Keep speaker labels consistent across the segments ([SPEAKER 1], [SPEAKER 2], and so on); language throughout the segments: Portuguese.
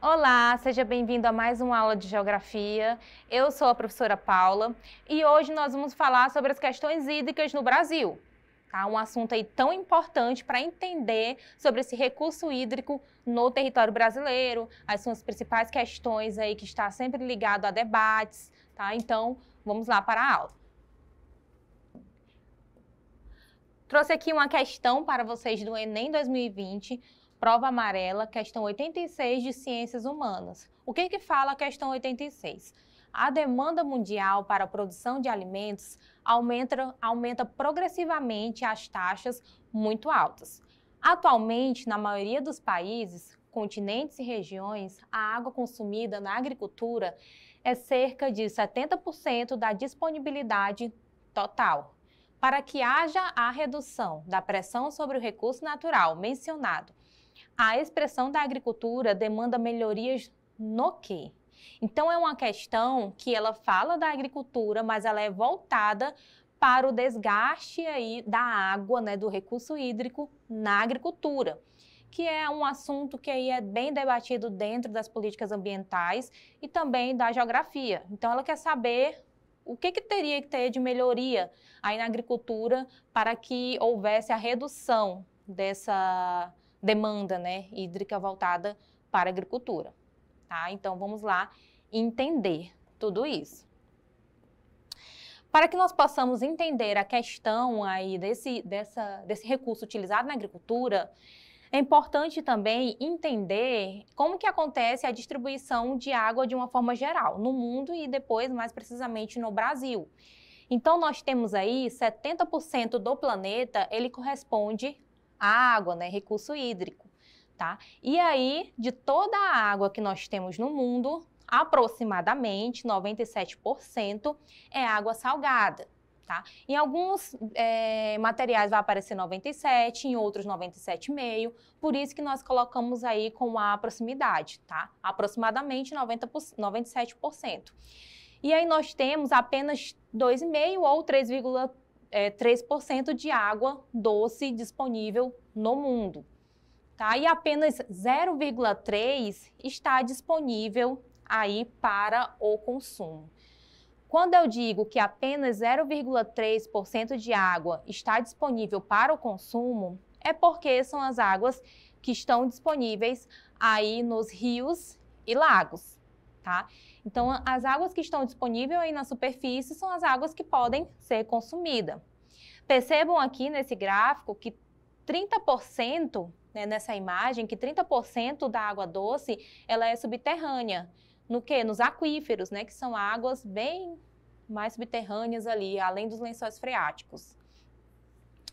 [SPEAKER 1] Olá, seja bem-vindo a mais uma aula de Geografia. Eu sou a professora Paula e hoje nós vamos falar sobre as questões hídricas no Brasil. Tá? Um assunto aí tão importante para entender sobre esse recurso hídrico no território brasileiro, as suas principais questões aí que está sempre ligado a debates, tá? Então, vamos lá para a aula. Trouxe aqui uma questão para vocês do Enem 2020, prova amarela, questão 86 de Ciências Humanas. O que fala a questão 86? A demanda mundial para a produção de alimentos aumenta progressivamente as taxas muito altas. Atualmente, na maioria dos países, continentes e regiões, a água consumida na agricultura é cerca de 70% da disponibilidade total. Para que haja a redução da pressão sobre o recurso natural mencionado, a expressão da agricultura demanda melhorias no quê? Então, é uma questão que ela fala da agricultura, mas ela é voltada para o desgaste aí da água, né, do recurso hídrico na agricultura, que é um assunto que aí é bem debatido dentro das políticas ambientais e também da geografia. Então, ela quer saber o que teria que ter de melhoria aí na agricultura para que houvesse a redução dessa demanda, né, hídrica voltada para a agricultura. Tá? Então, vamos lá entender tudo isso. Para que nós possamos entender a questão aí desse recurso utilizado na agricultura, é importante também entender como que acontece a distribuição de água de uma forma geral, no mundo e depois, mais precisamente, no Brasil. Então, nós temos aí 70% do planeta, ele corresponde à água, né, recurso hídrico, tá? E aí, de toda a água que nós temos no mundo, aproximadamente 97% é água salgada. Tá? Em alguns materiais vai aparecer 97, em outros 97,5, por isso que nós colocamos aí com a proximidade, tá? Aproximadamente 97%. E aí nós temos apenas 2,5 ou 3,3% de água doce disponível no mundo, tá? E apenas 0,3% está disponível aí para o consumo. Quando eu digo que apenas 0,3% de água está disponível para o consumo, é porque são as águas que estão disponíveis aí nos rios e lagos, tá? Então, as águas que estão disponíveis aí na superfície são as águas que podem ser consumidas. Percebam aqui nesse gráfico que 30%, né, nessa imagem, que 30% da água doce, ela é subterrânea. No quê? Nos aquíferos, né? Que são águas bem mais subterrâneas ali, além dos lençóis freáticos.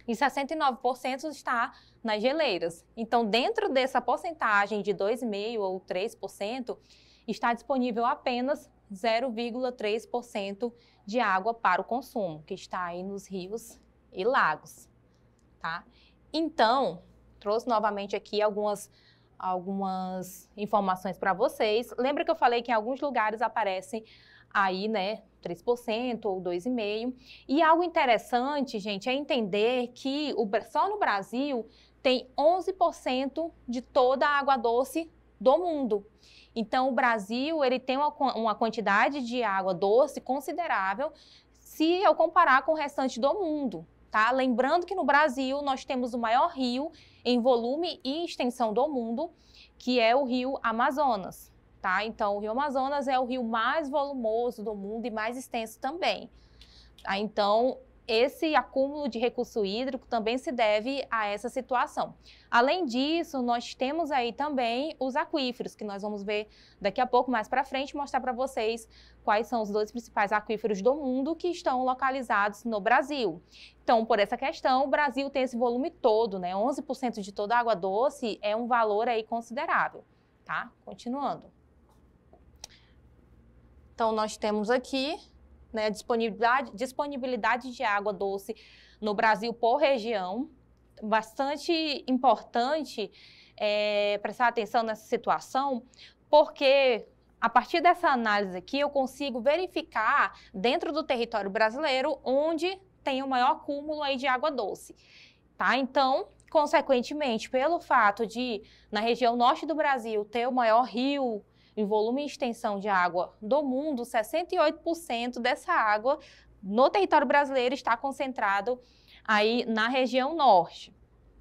[SPEAKER 1] E 69% está nas geleiras. Então, dentro dessa porcentagem de 2,5% ou 3%, está disponível apenas 0,3% de água para o consumo, que está aí nos rios e lagos, tá? Então, trouxe novamente aqui algumas informações para vocês. Lembra que eu falei que em alguns lugares aparecem aí, né, 3% ou 2,5%. E algo interessante, gente, é entender que só no Brasil tem 11% de toda a água doce do mundo. Então, o Brasil, ele tem uma quantidade de água doce considerável se eu comparar com o restante do mundo. Tá? Lembrando que no Brasil nós temos o maior rio em volume e extensão do mundo, que é o rio Amazonas. Tá? Então, o rio Amazonas é o rio mais volumoso do mundo e mais extenso também. Tá? Então, esse acúmulo de recurso hídrico também se deve a essa situação. Além disso, nós temos aí também os aquíferos, que nós vamos ver daqui a pouco, mais para frente, mostrar para vocês quais são os dois principais aquíferos do mundo que estão localizados no Brasil. Então, por essa questão, o Brasil tem esse volume todo, né? 11% de toda a água doce é um valor aí considerável, tá? Continuando. Então, nós temos aqui, né, disponibilidade de água doce no Brasil por região. Bastante importante prestar atenção nessa situação, porque a partir dessa análise aqui eu consigo verificar dentro do território brasileiro onde tem o maior acúmulo aí de água doce. Tá? Então, Consequentemente, pelo fato de, na região norte do Brasil, ter o maior rio em volume e extensão de água do mundo, 68% dessa água no território brasileiro está concentrado aí na região norte,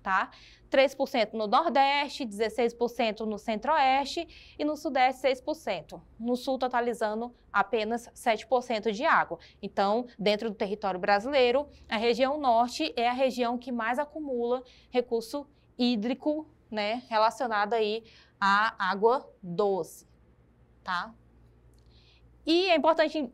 [SPEAKER 1] tá? 3% no Nordeste, 16% no Centro-Oeste e no Sudeste 6%. No Sul, totalizando apenas 7% de água. Então, dentro do território brasileiro, a região Norte é a região que mais acumula recurso hídrico, né, relacionado aí à água doce, tá? E é importante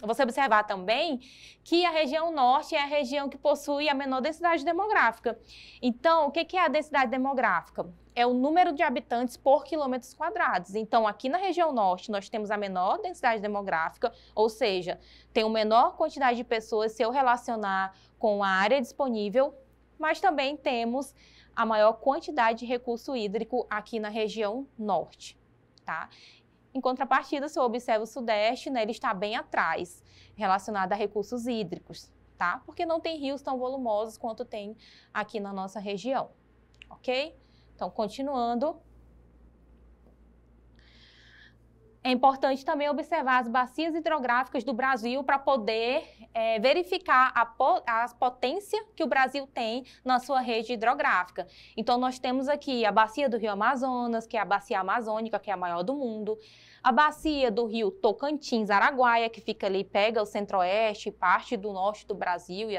[SPEAKER 1] você observar também que a região norte é a região que possui a menor densidade demográfica. Então, o que é a densidade demográfica? É o número de habitantes por quilômetros quadrados. Então, aqui na região norte, nós temos a menor densidade demográfica, ou seja, tem uma menor quantidade de pessoas se eu relacionar com a área disponível, mas também temos a maior quantidade de recurso hídrico aqui na região norte, tá? Em contrapartida, se eu observo o Sudeste, né, ele está bem atrás, relacionado a recursos hídricos, tá? Porque não tem rios tão volumosos quanto tem aqui na nossa região, ok? Então, continuando. É importante também observar as bacias hidrográficas do Brasil para poder verificar a potência que o Brasil tem na sua rede hidrográfica. Então, nós temos aqui a bacia do Rio Amazonas, que é a bacia amazônica, que é a maior do mundo. A bacia do Rio Tocantins-Araguaia, que fica ali, pega o centro-oeste, parte do norte do Brasil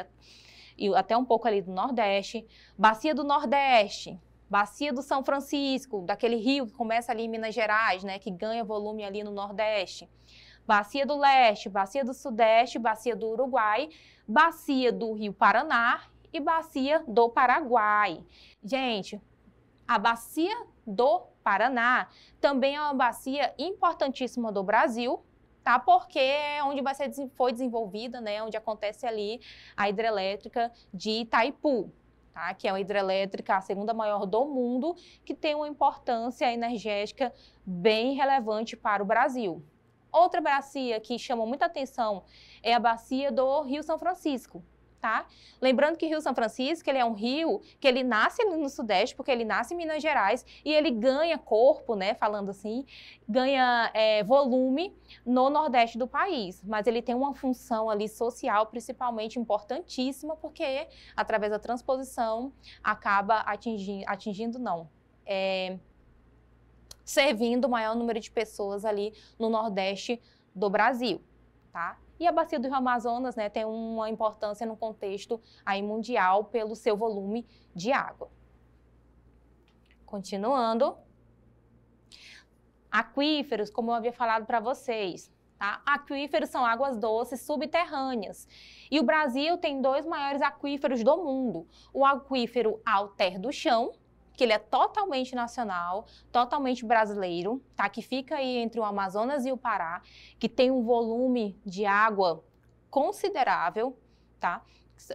[SPEAKER 1] e até um pouco ali do nordeste. Bacia do Nordeste. Bacia do São Francisco, daquele rio que começa ali em Minas Gerais, né, que ganha volume ali no Nordeste. Bacia do Leste, Bacia do Sudeste, Bacia do Uruguai, Bacia do Rio Paraná e Bacia do Paraguai. Gente, a Bacia do Paraná também é uma bacia importantíssima do Brasil, tá? Porque é onde foi desenvolvida, né, onde acontece ali a hidrelétrica de Itaipu. Tá? Que é uma hidrelétrica, a segunda maior do mundo, que tem uma importância energética bem relevante para o Brasil. Outra bacia que chamou muita atenção é a bacia do Rio São Francisco. Tá? Lembrando que o Rio São Francisco ele é um rio que ele nasce ali no Sudeste, porque ele nasce em Minas Gerais e ele ganha corpo, né, falando assim, ganha volume no Nordeste do país. Mas ele tem uma função ali social, principalmente importantíssima, porque através da transposição acaba servindo o maior número de pessoas ali no Nordeste do Brasil, tá? E a bacia do Rio Amazonas, né, tem uma importância no contexto aí mundial pelo seu volume de água. Continuando. Aquíferos, como eu havia falado para vocês. Tá? Aquíferos são águas doces subterrâneas. E o Brasil tem dois maiores aquíferos do mundo. O aquífero Alter do Chão, que ele é totalmente nacional, totalmente brasileiro, tá? Que fica aí entre o Amazonas e o Pará, que tem um volume de água considerável, tá?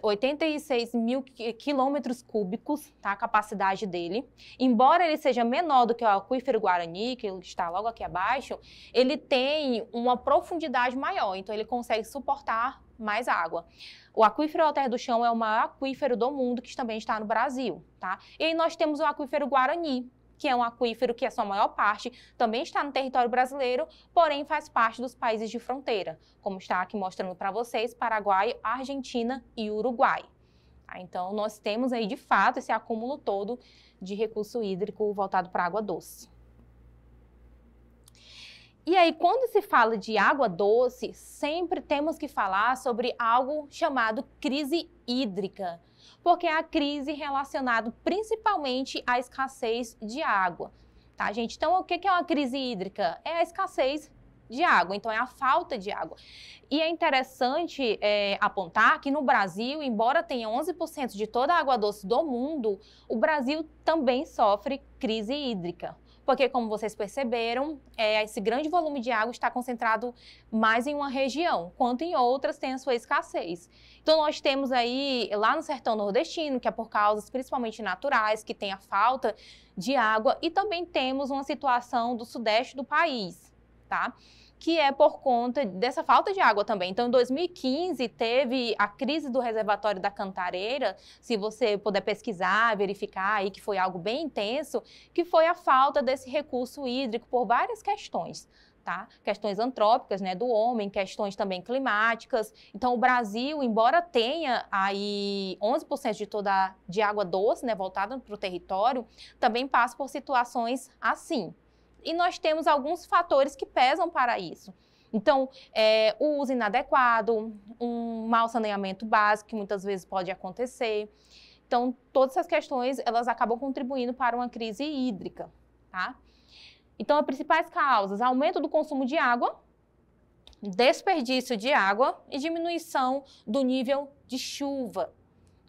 [SPEAKER 1] 86 mil quilômetros cúbicos, tá? A capacidade dele. Embora ele seja menor do que o aquífero Guarani, que está logo aqui abaixo, ele tem uma profundidade maior, então ele consegue suportar mais água. O aquífero Alter do Chão é o maior aquífero do mundo, que também está no Brasil, tá? E aí nós temos o aquífero Guarani, que é um aquífero que a sua maior parte também está no território brasileiro, porém faz parte dos países de fronteira, como está aqui mostrando para vocês, Paraguai, Argentina e Uruguai. Tá? Então, nós temos aí, de fato, esse acúmulo todo de recurso hídrico voltado para água doce. E aí, quando se fala de água doce, sempre temos que falar sobre algo chamado crise hídrica, porque é a crise relacionada principalmente à escassez de água, tá, gente? Então, o que é uma crise hídrica? É a escassez de água, então é a falta de água. E é interessante apontar que no Brasil, embora tenha 11% de toda a água doce do mundo, o Brasil também sofre crise hídrica. Porque, como vocês perceberam, esse grande volume de água está concentrado mais em uma região, quanto em outras tem a sua escassez. Então, nós temos aí, lá no sertão nordestino, que é por causas principalmente naturais, que tem a falta de água, e também temos uma situação do sudeste do país, tá? que é por conta dessa falta de água também. Então, em 2015, teve a crise do reservatório da Cantareira, se você puder pesquisar, verificar aí que foi algo bem intenso, que foi a falta desse recurso hídrico por várias questões. Tá? Questões antrópicas, né, do homem, questões também climáticas. Então, o Brasil, embora tenha aí 11% de água doce, né, voltada para o território, também passa por situações assim. E nós temos alguns fatores que pesam para isso. Então, o uso inadequado, um mau saneamento básico, que muitas vezes pode acontecer. Então, todas essas questões, elas acabam contribuindo para uma crise hídrica, tá? Então, as principais causas: aumento do consumo de água, desperdício de água e diminuição do nível de chuva,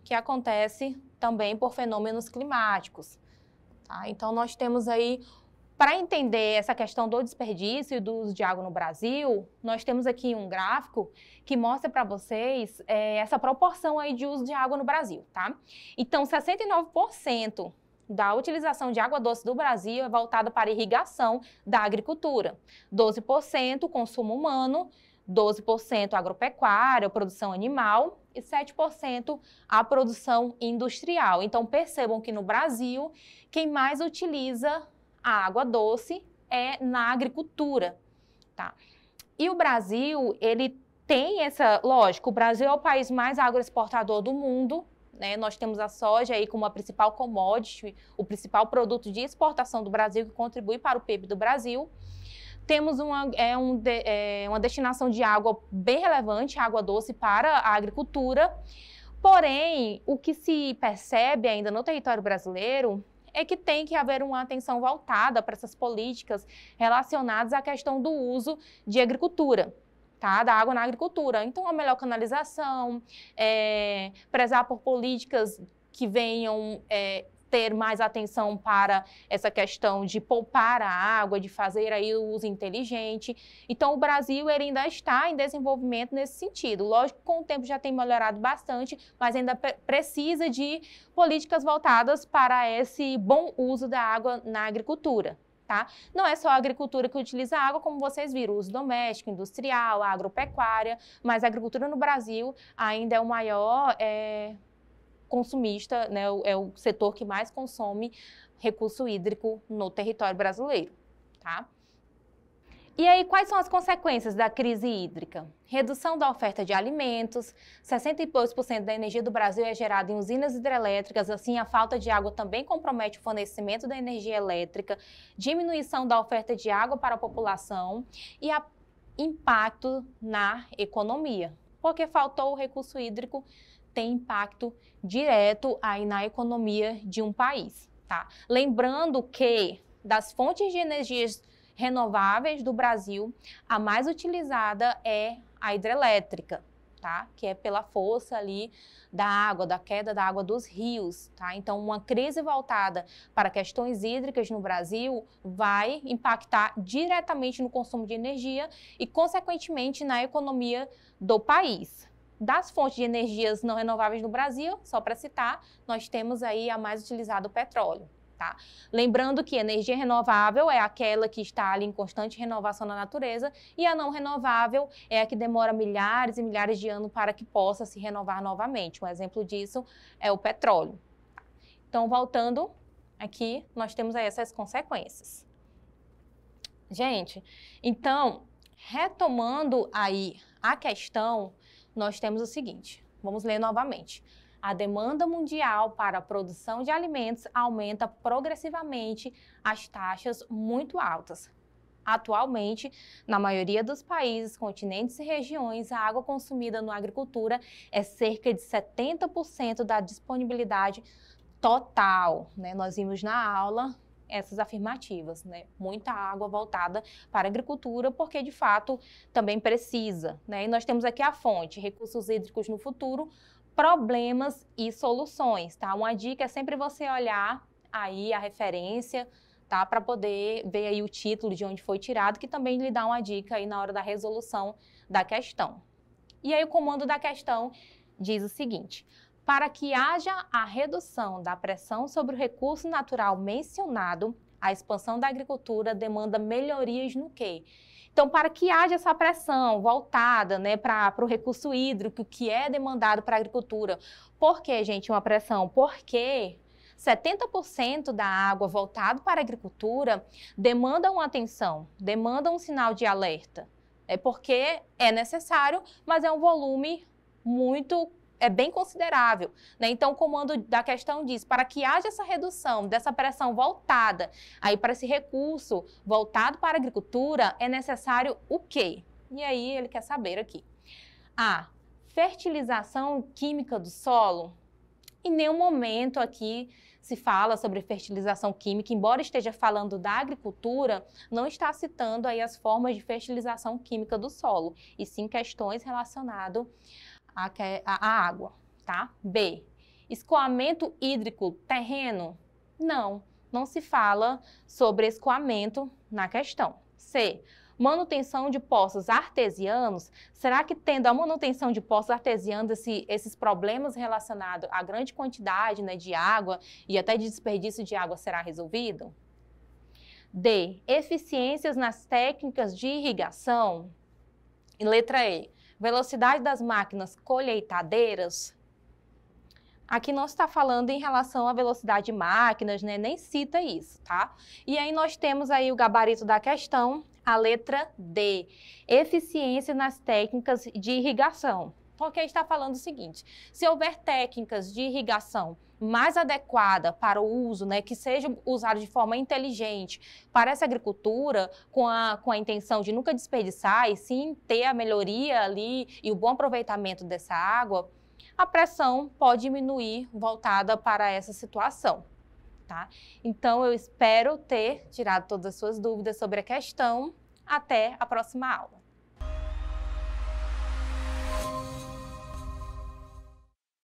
[SPEAKER 1] que acontece também por fenômenos climáticos. Tá? Então, nós temos aí, para entender essa questão do desperdício e do uso de água no Brasil, nós temos aqui um gráfico que mostra para vocês essa proporção aí de uso de água no Brasil. Tá? Então, 69% da utilização de água doce do Brasil é voltada para a irrigação da agricultura, 12% consumo humano, 12% agropecuária, produção animal e 7% a produção industrial. Então, percebam que no Brasil, quem mais utiliza a água doce é na agricultura, tá? E o Brasil, ele tem lógico, o Brasil é o país mais agroexportador do mundo, né? Nós temos a soja aí como a principal commodity, o principal produto de exportação do Brasil, que contribui para o PIB do Brasil. Temos uma destinação de água bem relevante, água doce, para a agricultura. Porém, o que se percebe ainda no território brasileiro é que tem que haver uma atenção voltada para essas políticas relacionadas à questão do uso de agricultura. Tá, da água na agricultura. Então, a melhor canalização, prezar por políticas que venham ter mais atenção para essa questão de poupar a água, de fazer aí o uso inteligente. Então, o Brasil ele ainda está em desenvolvimento nesse sentido. Lógico que com o tempo já tem melhorado bastante, mas ainda precisa de políticas voltadas para esse bom uso da água na agricultura. Tá? Não é só a agricultura que utiliza água, como vocês viram, o uso doméstico, industrial, a agropecuária, mas a agricultura no Brasil ainda é o maior consumista, né? É o setor que mais consome recurso hídrico no território brasileiro. Tá? E aí, quais são as consequências da crise hídrica? Redução da oferta de alimentos, 62% da energia do Brasil é gerada em usinas hidrelétricas, assim a falta de água também compromete o fornecimento da energia elétrica, diminuição da oferta de água para a população e impacto na economia, porque faltou o recurso hídrico, tem impacto direto aí na economia de um país. Tá? Lembrando que das fontes de energias renováveis do Brasil, a mais utilizada é a hidrelétrica, tá? Que é pela força ali da água, da queda da água dos rios, tá? Então, uma crise voltada para questões hídricas no Brasil vai impactar diretamente no consumo de energia e, consequentemente, na economia do país. Das fontes de energias não renováveis no Brasil, só para citar, nós temos aí a mais utilizada, o petróleo. Tá? Lembrando que energia renovável é aquela que está ali em constante renovação na natureza e a não renovável é a que demora milhares e milhares de anos para que possa se renovar novamente. Um exemplo disso é o petróleo. Então, voltando aqui, nós temos aí essas consequências. Gente, então, retomando aí a questão, nós temos o seguinte, vamos ler novamente. A demanda mundial para a produção de alimentos aumenta progressivamente às taxas muito altas. Atualmente, na maioria dos países, continentes e regiões, a água consumida na agricultura é cerca de 70% da disponibilidade total, né? Nós vimos na aula essas afirmativas, né? Muita água voltada para a agricultura, porque de fato também precisa, né? E nós temos aqui a fonte, recursos hídricos no futuro, problemas e soluções, tá? Uma dica é sempre você olhar aí a referência, tá? Para poder ver aí o título de onde foi tirado, que também lhe dá uma dica aí na hora da resolução da questão. E aí o comando da questão diz o seguinte: para que haja a redução da pressão sobre o recurso natural mencionado, a expansão da agricultura demanda melhorias no quê? Então, para que haja essa pressão voltada, né, para o recurso hídrico que é demandado para a agricultura. Por que, gente, uma pressão? Porque 70% da água voltada para a agricultura demanda uma atenção, demanda um sinal de alerta. É porque é necessário, mas é um volume bem considerável, né? Então, o comando da questão diz, para que haja essa redução dessa pressão voltada aí para esse recurso voltado para a agricultura, é necessário o quê? E aí ele quer saber aqui. A fertilização química do solo. Em nenhum momento aqui se fala sobre fertilização química, embora esteja falando da agricultura, não está citando aí as formas de fertilização química do solo, e sim questões relacionadas à água, tá? B, escoamento hídrico terreno? Não se fala sobre escoamento na questão. C, manutenção de poços artesianos? Será que tendo a manutenção de poços artesianos, esses problemas relacionados à grande quantidade, né, de água e até de desperdício de água será resolvido? D, eficiências nas técnicas de irrigação? E letra E, velocidade das máquinas colheitadeiras? Aqui não está falando em relação à velocidade de máquinas, né? Nem cita isso, tá? E aí nós temos aí o gabarito da questão, a letra D, eficiência nas técnicas de irrigação. Porque está falando o seguinte, se houver técnicas de irrigação mais adequada para o uso, né, que seja usado de forma inteligente para essa agricultura, com a intenção de nunca desperdiçar e sim ter a melhoria ali e o bom aproveitamento dessa água, a pressão pode diminuir voltada para essa situação, tá? Então, eu espero ter tirado todas as suas dúvidas sobre a questão. Até a próxima aula.